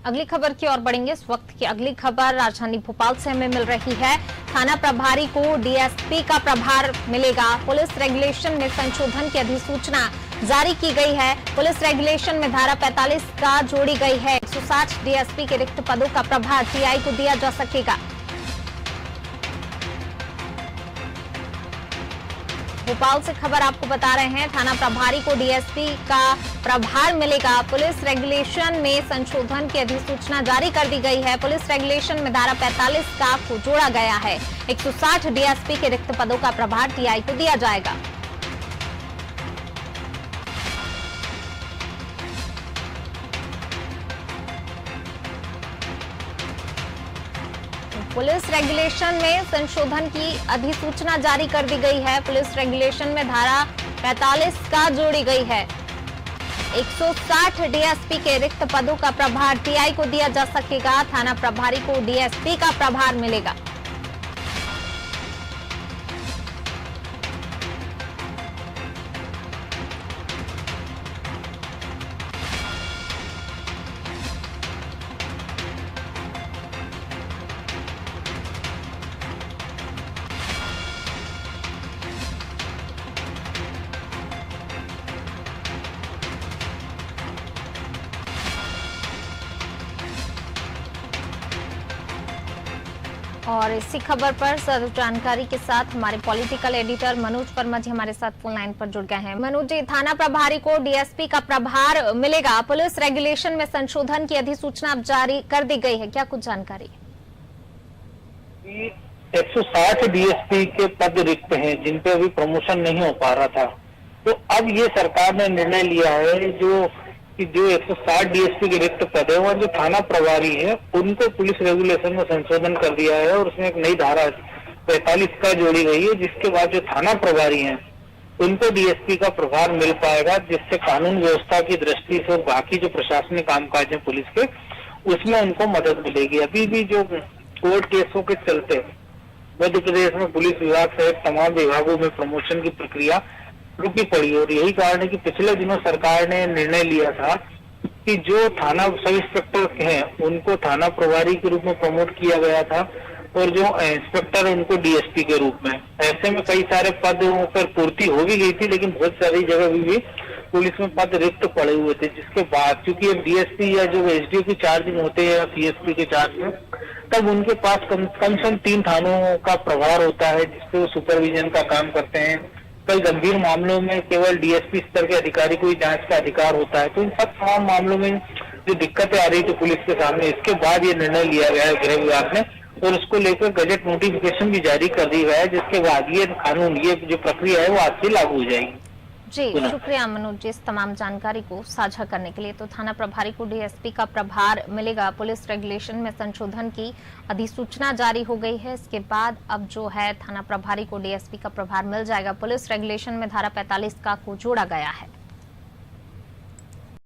अगली खबर की ओर बढ़ेंगे। इस वक्त की अगली खबर राजधानी भोपाल से हमें मिल रही है। थाना प्रभारी को डीएसपी का प्रभार मिलेगा। पुलिस रेगुलेशन में संशोधन की अधिसूचना जारी की गई है। पुलिस रेगुलेशन में धारा 45 का जोड़ी गई है। 160 डीएसपी के रिक्त पदों का प्रभार टीआई को दिया जा सकेगा। भोपाल से खबर आपको बता रहे हैं। थाना प्रभारी को डीएसपी का प्रभार मिलेगा। पुलिस रेगुलेशन में संशोधन की अधिसूचना जारी कर दी गई है। पुलिस रेगुलेशन में धारा 45 का को जोड़ा गया है। 160 डीएसपी के रिक्त पदों का प्रभार टीआई को दिया जाएगा। पुलिस रेगुलेशन में संशोधन की अधिसूचना जारी कर दी गई है। पुलिस रेगुलेशन में धारा 45 का जोड़ी गई है। 160 डीएसपी के रिक्त पदों का प्रभार टीआई को दिया जा सकेगा। थाना प्रभारी को डीएसपी का प्रभार मिलेगा। और इसी खबर पर सर जानकारी के साथ हमारे पॉलिटिकल एडिटर मनोज वर्मा जी हमारे साथ फोन लाइन पर जुड़ गए हैं। मनोज जी, थाना प्रभारी को डीएसपी का प्रभार मिलेगा। पुलिस रेगुलेशन में संशोधन की अधिसूचना अब जारी कर दी गई है, क्या कुछ जानकारी? 160 डीएसपी के पद रिक्त हैं जिन पे अभी प्रमोशन नहीं हो पा रहा था। तो अब ये सरकार ने निर्णय लिया है जो 160 डीएसपी के रिक्त पद है और जो थाना प्रभारी है उनको पुलिस रेगुलेशन में संशोधन कर दिया है और उसमें एक नई धारा 45 का जोड़ी गई है, जिसके बाद जो थाना प्रभारी हैं उनको डीएसपी का प्रभार मिल पाएगा, जिससे कानून व्यवस्था की दृष्टि से और बाकी जो प्रशासनिक कामकाज है पुलिस के उसमें उनको मदद मिलेगी। अभी भी जो कोर्ट केसों के चलते मध्य प्रदेश में पुलिस विभाग सहित तमाम विभागों में प्रमोशन की प्रक्रिया रुकी पड़ी और यही कारण है कि पिछले दिनों सरकार ने निर्णय लिया था कि जो थाना सब इंस्पेक्टर हैं उनको थाना प्रभारी के रूप में प्रमोट किया गया था और जो इंस्पेक्टर है उनको डीएसपी के रूप में। ऐसे में कई सारे पदों पर पूर्ति हो भी गई थी, लेकिन बहुत सारी जगह भी पुलिस में पद रिक्त पड़े हुए थे, जिसके बाद चूंकि डीएसपी या जो एसडीओ की चार्जिंग होते हैं या सीएसपी के चार्ज में, तब उनके पास कम से कम 3 थानों का प्रभार होता है जिसपे वो सुपरविजन का काम करते हैं। कई गंभीर मामलों में केवल डीएसपी स्तर के अधिकारी को ही जांच का अधिकार होता है। तो इन सब तमाम मामलों में जो दिक्कतें आ रही थी पुलिस के सामने, इसके बाद ये निर्णय लिया गया है गृह विभाग ने और उसको लेकर गजट नोटिफिकेशन भी जारी कर दी गया है, जिसके बाद ये कानून ये जो प्रक्रिया है वो आज से लागू हो जाएगी। जी शुक्रिया मनोज जी इस तमाम जानकारी को साझा करने के लिए। तो थाना प्रभारी को डीएसपी का प्रभार मिलेगा। पुलिस रेगुलेशन में संशोधन की अधिसूचना जारी हो गई है। इसके बाद अब जो है थाना प्रभारी को डीएसपी का प्रभार मिल जाएगा। पुलिस रेगुलेशन में धारा 45 का को जोड़ा गया है।